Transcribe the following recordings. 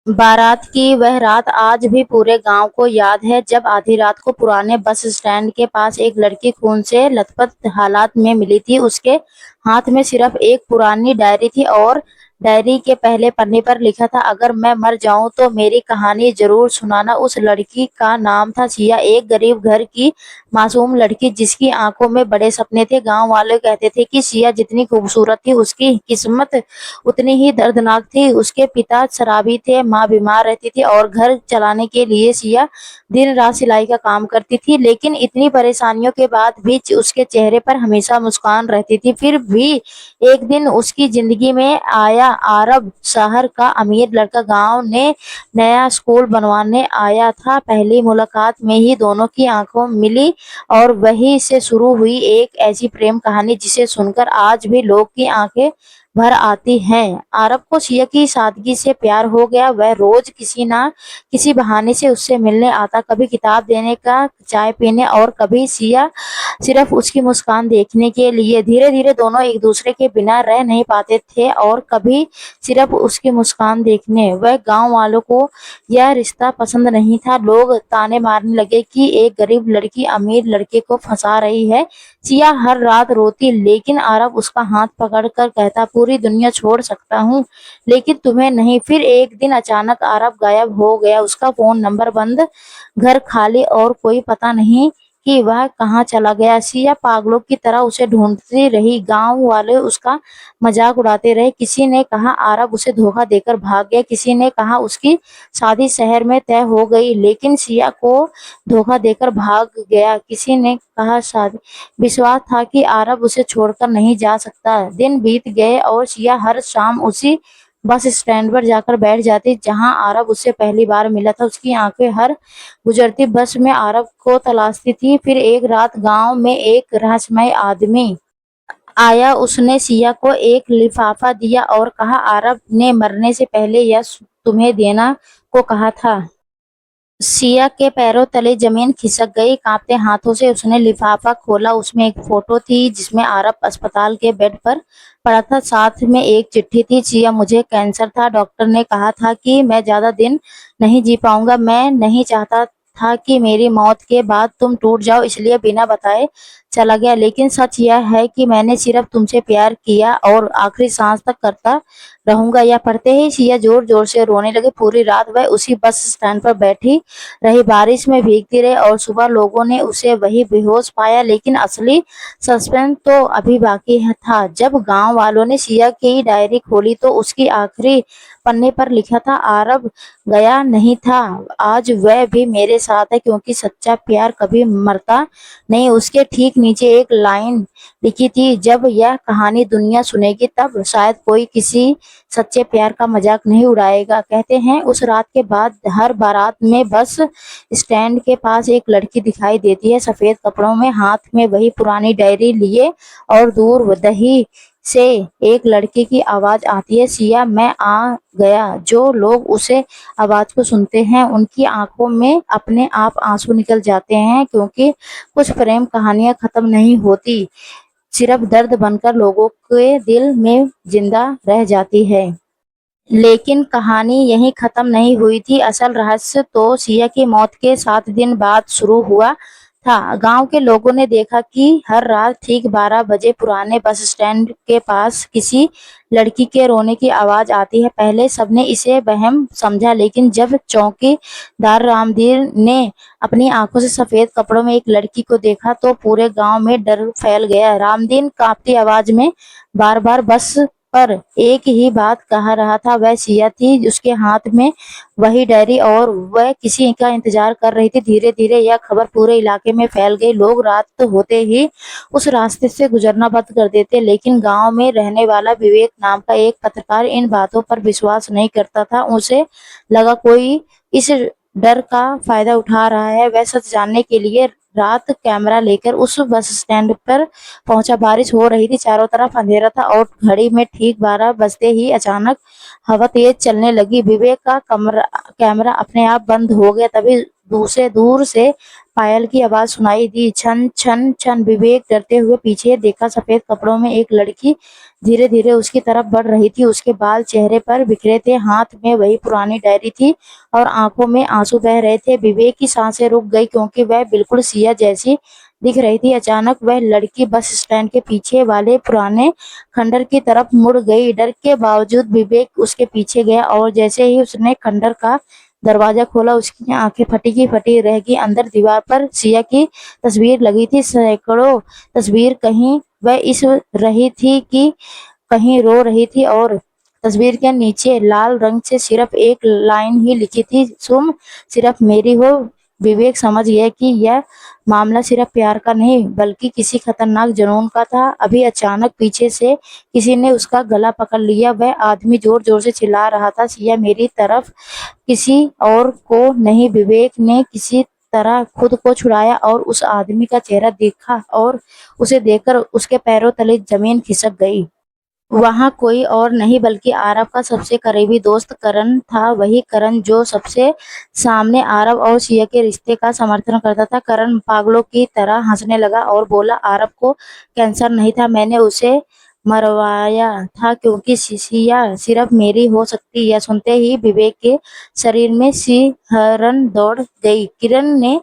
बारात की वह रात आज भी पूरे गांव को याद है, जब आधी रात को पुराने बस स्टैंड के पास एक लड़की खून से लथपथ हालात में मिली थी। उसके हाथ में सिर्फ एक पुरानी डायरी थी और डायरी के पहले पन्ने पर लिखा था, अगर मैं मर जाऊं तो मेरी कहानी जरूर सुनाना। उस लड़की का नाम था सिया, एक गरीब घर की मासूम लड़की जिसकी आंखों में बड़े सपने थे। गांव वाले कहते थे कि सिया जितनी खूबसूरत थी उसकी किस्मत उतनी ही दर्दनाक थी। उसके पिता शराबी थे, माँ बीमार रहती थी और घर चलाने के लिए सिया दिन रात सिलाई का काम करती थी। लेकिन इतनी परेशानियों के बाद भी उसके चेहरे पर हमेशा मुस्कान रहती थी। फिर भी एक दिन उसकी जिंदगी में आया अरब, शहर का अमीर लड़का। गांव ने नया स्कूल बनवाने आया था। पहली मुलाकात में ही दोनों की आंखों मिली और वहीं से शुरू हुई एक ऐसी प्रेम कहानी जिसे सुनकर आज भी लोग की आंखें भर आती हैं। आरब को सिया की सादगी से प्यार हो गया। वह रोज किसी ना किसी बहाने से उससे मिलने आता, कभी किताब देने का, चाय पीने और कभी सिया सिर्फ उसकी मुस्कान देखने के लिए। धीरे धीरे दोनों एक दूसरे के बिना रह नहीं पाते थे और कभी सिर्फ उसकी मुस्कान देखने। वह गांव वालों को यह रिश्ता पसंद नहीं था। लोग ताने मारने लगे कि एक गरीब लड़की अमीर लड़के को फंसा रही है। सिया हर रात रोती, लेकिन आरब उसका हाथ पकड़कर कहता, पूरी दुनिया छोड़ सकता हूँ लेकिन तुम्हें नहीं। फिर एक दिन अचानक आरब गायब हो गया, उसका फोन नंबर बंद, घर खाली और कोई पता नहीं कि वह कहाँ चला गया। सिया पागलों की तरह उसे ढूंढती रही। गांव वाले उसका मजाक उड़ाते रहे। किसी ने कहा आरब उसे धोखा देकर भाग गया, किसी ने कहा उसकी शादी शहर में तय हो गई, लेकिन सिया को धोखा देकर भाग गया। किसी ने कहा शादी, विश्वास था कि आरब उसे छोड़कर नहीं जा सकता। दिन बीत गए और सिया हर शाम उसी बस स्टैंड पर जाकर बैठ जाती जहां आरब उससे पहली बार मिला था। उसकी आंखें हर गुजरती बस में आरब को तलाशती थी। फिर एक रात गांव में एक रहस्यमय आदमी आया। उसने सिया को एक लिफाफा दिया और कहा, आरब ने मरने से पहले यह तुम्हें देना को कहा था। सिया के पैरों तले जमीन खिसक गई। कांपते हाथों से उसने लिफाफा खोला। उसमें एक फोटो थी जिसमें आरब अस्पताल के बेड पर पड़ा था। साथ में एक चिट्ठी थी, सिया मुझे कैंसर था, डॉक्टर ने कहा था कि मैं ज्यादा दिन नहीं जी पाऊंगा। मैं नहीं चाहता था कि मेरी मौत के बाद तुम टूट जाओ, इसलिए बिना बताए चला गया। लेकिन सच यह है कि मैंने सिर्फ तुमसे प्यार किया और आखिरी सांस तक करता रहूंगा। यह पढ़ते ही सिया जोर जोर से रोने लगी। पूरी रात वह उसी बस स्टैंड पर बैठी रही, बारिश में भीगती रही और सुबह लोगों ने उसे वही बेहोश पाया। लेकिन असली सस्पेंस तो अभी बाकी था। जब गांव वालों ने सिया की डायरी खोली तो उसकी आखिरी पन्ने पर लिखा था, आरब गया नहीं था, आज वह भी मेरे साथ है, क्योंकि सच्चा प्यार कभी मरता नहीं। उसके ठीक नीचे एक लाइन लिखी थी, जब यह कहानी दुनिया सुनेगी तब शायद कोई किसी सच्चे प्यार का मजाक नहीं उड़ाएगा। कहते हैं उस रात के बाद हर बारात में बस स्टैंड के पास एक लड़की दिखाई देती है, सफेद कपड़ों में, हाथ में वही पुरानी डायरी लिए, और दूर दही से एक लड़के की आवाज आती है, सिया मैं आ गया। जो लोग उसे आवाज को सुनते हैं उनकी आंखों में अपने आप आंसू निकल जाते हैं, क्योंकि कुछ प्रेम कहानियां खत्म नहीं होती, सिर्फ दर्द बनकर लोगों के दिल में जिंदा रह जाती है। लेकिन कहानी यहीं खत्म नहीं हुई थी। असल रहस्य तो सिया की मौत के 7 दिन बाद शुरू हुआ था। गांव के लोगों ने देखा कि हर रात ठीक 12 बजे पुराने बस स्टैंड के पास किसी लड़की के रोने की आवाज आती है। पहले सबने इसे वहम समझा, लेकिन जब चौकीदार रामदीर ने अपनी आंखों से सफेद कपड़ों में एक लड़की को देखा तो पूरे गांव में डर फैल गया। रामदीन कांपती आवाज में बार बार बस पर एक ही बात कह रहा था, वह सिया थी, उसके हाथ में वही डायरी और वह किसी का इंतजार कर रही थी। धीरे धीरे यह खबर पूरे इलाके में फैल गई। लोग रात होते ही उस रास्ते से गुजरना बंद कर देते, लेकिन गांव में रहने वाला विवेक नाम का एक पत्रकार इन बातों पर विश्वास नहीं करता था। उसे लगा कोई इस डर का फायदा उठा रहा है। वह सच जानने के लिए रात कैमरा लेकर उस बस स्टैंड पर पहुंचा। बारिश हो रही थी, चारों तरफ अंधेरा था और घड़ी में ठीक 12 बजते ही अचानक हवा तेज चलने लगी। विवेक का कैमरा अपने आप बंद हो गया। तभी दूर से पायल की आवाज सुनाई दी, छन छन छन। विवेक डरते हुए पीछे देखा, सफेद कपड़ों में एक लड़की धीरे धीरे उसकी तरफ बढ़ रही थी। उसके बाल चेहरे पर बिखरे थे, हाथ में वही पुरानी डायरी थी और आंखों में आंसू बह रहे थे। विवेक की सांसें रुक गई क्योंकि वह बिल्कुल सिया जैसी दिख रही थी। अचानक वह लड़की बस स्टैंड के पीछे वाले पुराने खंडर की तरफ मुड़ गई। डर के बावजूद विवेक उसके पीछे गया और जैसे ही उसने खंडर का दरवाजा खोला, उसकी आंखें फटी की फटी रह गई। अंदर दीवार पर सिया की तस्वीर लगी थी, सैकड़ों तस्वीर। कहीं वह इस रही थी कि कहीं रो रही थी और तस्वीर के नीचे लाल रंग से सिर्फ एक लाइन ही लिखी थी, तुम सिर्फ मेरी हो। विवेक समझ गया कि यह मामला सिर्फ प्यार का नहीं बल्कि किसी खतरनाक जुनून का था। अभी अचानक पीछे से किसी ने उसका गला पकड़ लिया। वह आदमी जोर जोर से चिल्ला रहा था, सिया मेरी तरफ, किसी और को नहीं। विवेक ने किसी तरह खुद को छुड़ाया और उस आदमी का चेहरा देखा और उसे देखकर उसके पैरों तले जमीन खिसक गई। वहाँ कोई और नहीं बल्कि आरव का सबसे करीबी दोस्त करण था। वही करण जो सबसे सामने आरव और सिया के रिश्ते का समर्थन करता था। करण पागलों की तरह हंसने लगा और बोला, आरव को कैंसर नहीं था, मैंने उसे मरवाया था क्योंकि सिया सिर्फ मेरी हो सकती। यह सुनते ही विवेक के शरीर में सिहरन दौड़ गई। किरण ने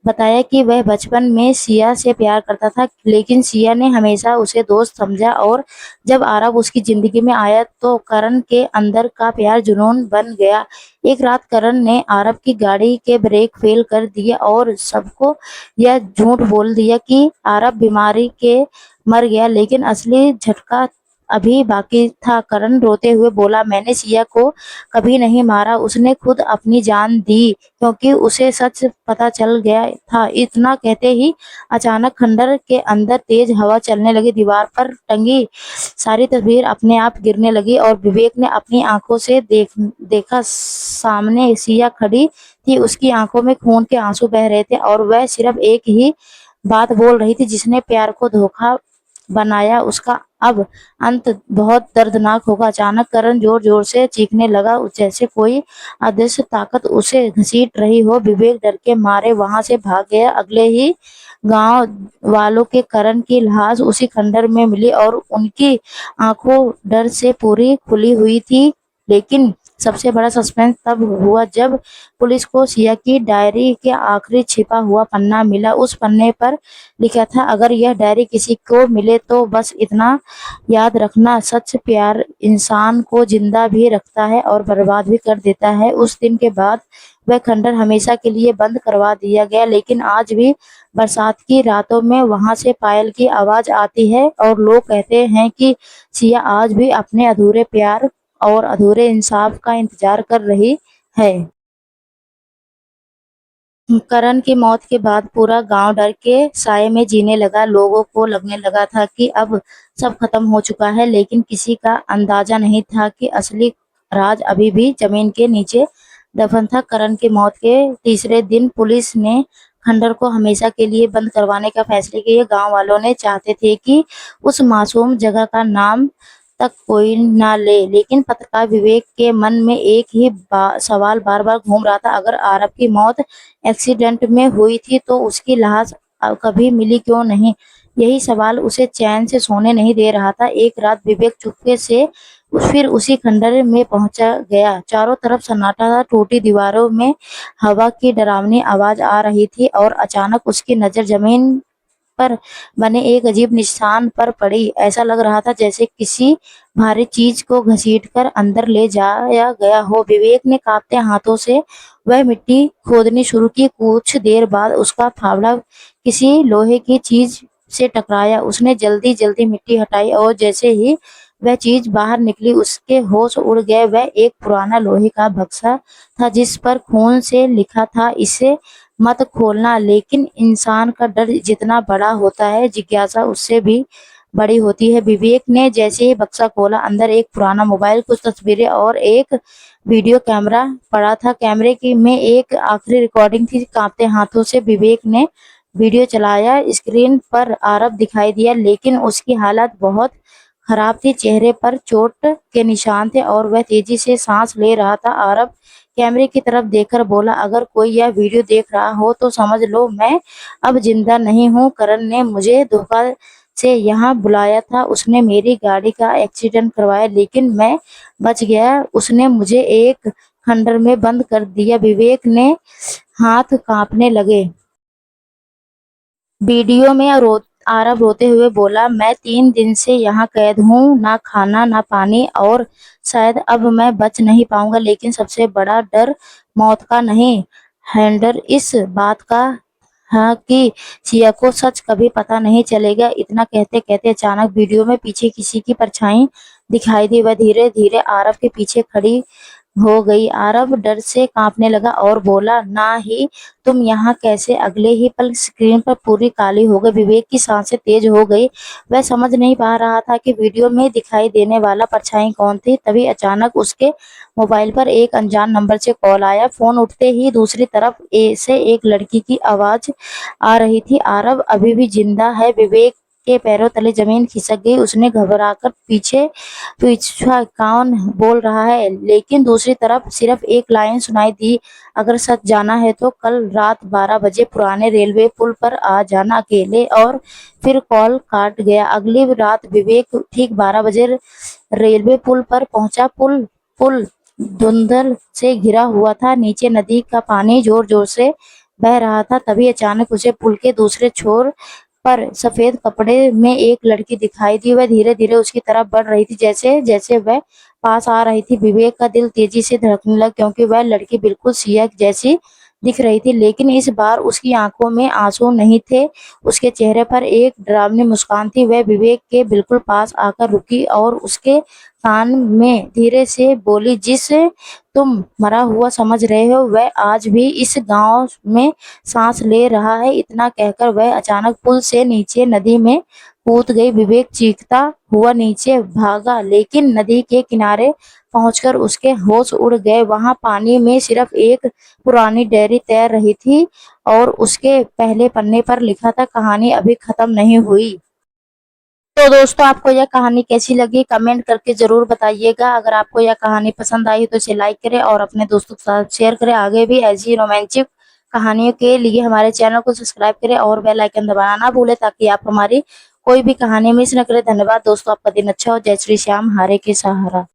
बताया कि वह बचपन में सिया से प्यार करता था, लेकिन सिया ने हमेशा उसे दोस्त समझा और जब आरव उसकी जिंदगी में आया तो करण के अंदर का प्यार जुनून बन गया। एक रात करण ने आरव की गाड़ी के ब्रेक फेल कर दिए और सबको यह झूठ बोल दिया कि आरव बीमारी के मर गया, लेकिन असली झटका अभी बाकी था। करण रोते हुए बोला, मैंने सिया को कभी नहीं मारा, उसने खुद अपनी जान दी क्योंकि उसे सच पता चल गया था। इतना कहते ही अचानक खंडर के अंदर तेज हवा चलने लगी। दीवार पर टंगी सारी तस्वीर अपने आप गिरने लगी और विवेक ने अपनी आंखों से देखा, सामने सिया खड़ी थी। उसकी आंखों में खून के आंसू बह रहे थे और वह सिर्फ एक ही बात बोल रही थी, जिसने प्यार को धोखा बनाया उसका अब अंत बहुत दर्दनाक होगा। अचानक करण जोर जोर से चीखने लगा, जैसे कोई अदृश्य ताकत उसे घसीट रही हो। विवेक डर के मारे वहां से भाग गया। अगले ही गांव वालों के करण की लाश उसी खंडर में मिली और उनकी आंखों डर से पूरी खुली हुई थी। लेकिन सबसे बड़ा सस्पेंस तब हुआ जब पुलिस को सिया की डायरी के आखिरी छिपा हुआ पन्ना मिला। उस पन्ने पर लिखा था, अगर यह डायरी किसी को मिले तो बस इतना याद रखना, सच प्यार इंसान को जिंदा भी रखता है और बर्बाद भी कर देता है। उस दिन के बाद वह खंडर हमेशा के लिए बंद करवा दिया गया, लेकिन आज भी बरसात की रातों में वहां से पायल की आवाज आती है और लोग कहते हैं कि सिया आज भी अपने अधूरे प्यार और अधूरे इंसाफ का इंतजार कर रही है। करण की मौत के बाद पूरा गांव डर के साए में जीने लगा। लोगों को लगने लगा था कि अब सब खत्म हो चुका है, लेकिन किसी का अंदाजा नहीं था कि असली राज अभी भी जमीन के नीचे दफन था। करण की मौत के तीसरे दिन पुलिस ने खंडर को हमेशा के लिए बंद करवाने का फैसला किया। गांव वालों ने चाहते थे कि उस मासूम जगह का नाम तक कोई ना ले, लेकिन पत्रकार विवेक के मन में एक ही सवाल बार बार घूम रहा था, अगर आरव की मौत एक्सीडेंट में हुई थी तो उसकी लाश कभी मिली क्यों नहीं। यही सवाल उसे चैन से सोने नहीं दे रहा था। एक रात विवेक चुपके से फिर उसी खंडर में पहुंचा गया। चारों तरफ सन्नाटा था, टूटी दीवारों में हवा की डरावनी आवाज आ रही थी और अचानक उसकी नजर जमीन पर बने एक अजीब निशान पर पड़ी। ऐसा लग रहा था जैसे किसी भारी चीज को घसीटकर अंदर ले जाया गया हो। विवेक ने कांपते हाथों से वह मिट्टी खोदनी शुरू की। कुछ देर बाद उसका फावड़ा किसी लोहे की चीज से टकराया। उसने जल्दी जल्दी मिट्टी हटाई और जैसे ही वह चीज बाहर निकली उसके होश उड़ गए। वह एक पुराना लोहे का बक्सा था जिस पर खून से लिखा था, इसे मत खोलना। लेकिन इंसान का डर जितना बड़ा होता है, जिज्ञासा उससे भी बड़ी होती है। विवेक ने जैसे ही बक्सा खोला, अंदर एक पुराना मोबाइल, कुछ तस्वीरें और एक वीडियो कैमरा पड़ा था। कैमरे की में एक आखिरी रिकॉर्डिंग थी। कांपते हाथों से विवेक ने वीडियो चलाया। स्क्रीन पर आरव दिखाई दिया, लेकिन उसकी हालत बहुत खराब थी, चेहरे पर चोट के निशान थे और वह तेजी से सांस ले रहा था। आरव कैमरे की तरफ देखकर बोला, अगर कोई यह वीडियो देख रहा हो तो समझ लो मैं अब जिंदा नहीं हूँ। करण ने मुझे धोखा से यहाँ बुलाया था, उसने मेरी गाड़ी का एक्सीडेंट करवाया, लेकिन मैं बच गया। उसने मुझे एक खंडर में बंद कर दिया। विवेक ने हाथ कांपने लगे। वीडियो में आरव रोते हुए बोला, मैं 3 दिन से यहाँ कैद हूँ, ना खाना ना पानी, और शायद अब मैं बच नहीं पाऊंगा, लेकिन सबसे बड़ा डर मौत का नहीं, हैंडर इस बात का है कि सिया को सच कभी पता नहीं चलेगा। इतना कहते कहते अचानक वीडियो में पीछे किसी की परछाई दिखाई दी। वह धीरे धीरे आरव के पीछे खड़ी हो गई। आरव डर से कांपने लगा और बोला, ना ही तुम यहाँ कैसे? अगले ही पल स्क्रीन पर पूरी काली हो गई। विवेक की सांसें तेज हो गई। वह समझ नहीं पा रहा था कि वीडियो में दिखाई देने वाला परछाई कौन थी। तभी अचानक उसके मोबाइल पर एक अनजान नंबर से कॉल आया। फोन उठते ही दूसरी तरफ से एक लड़की की आवाज आ रही थी, आरव अभी भी जिंदा है? विवेक के पैरों तले जमीन खिसक गई। उसने घबराकर पीछे पूछा, कौन बोल रहा है? लेकिन दूसरी तरफ सिर्फ एक लाइन सुनाई दी, अगर सच जाना है तो कल रात 12 बजे पुराने रेलवे पुल पर आ जाना अकेले। और फिर कॉल काट गया। अगली रात विवेक ठीक 12 बजे रेलवे पुल पर पहुंचा। पुल पुल धुंधल से घिरा हुआ था। नीचे नदी का पानी जोर जोर से बह रहा था। तभी अचानक उसे पुल के दूसरे छोर पर सफेद कपड़े में एक लड़की दिखाई दी। वह धीरे धीरे उसकी तरफ बढ़ रही थी। जैसे जैसे वह पास आ रही थी, विवेक का दिल तेजी से धड़कने लगा, क्योंकि वह लड़की बिल्कुल सिया जैसी दिख रही थी। लेकिन इस बार उसकी आंखों में आंसू नहीं थे, उसके चेहरे पर एक डरावनी मुस्कान थी। वह विवेक के बिल्कुल पास आकर रुकी और उसके कान में धीरे से बोली, जिस तुम मरा हुआ समझ रहे हो, वह आज भी इस गांव में सांस ले रहा है। इतना कहकर वह अचानक पुल से नीचे नदी में कूद गई। विवेक चीखता हुआ नीचे भागा, लेकिन नदी के किनारे पहुंचकर उसके होश उड़ गए। वहां पानी में सिर्फ एक पुरानी डायरी तैर रही थी और उसके पहले पन्ने पर लिखा था, कहानी अभी खत्म नहीं हुई। तो दोस्तों, आपको यह कहानी कैसी लगी कमेंट करके जरूर बताइएगा। अगर आपको यह कहानी पसंद आई तो इसे लाइक करें और अपने दोस्तों के साथ शेयर करें। आगे भी ऐसी रोमांटिक कहानियों के लिए हमारे चैनल को सब्सक्राइब करें और बेल आइकन दबाना ना भूलें, ताकि आप हमारी कोई भी कहानी मिस न करें। धन्यवाद दोस्तों, आपका दिन अच्छा हो। जय श्री श्याम, हारे के सहारा।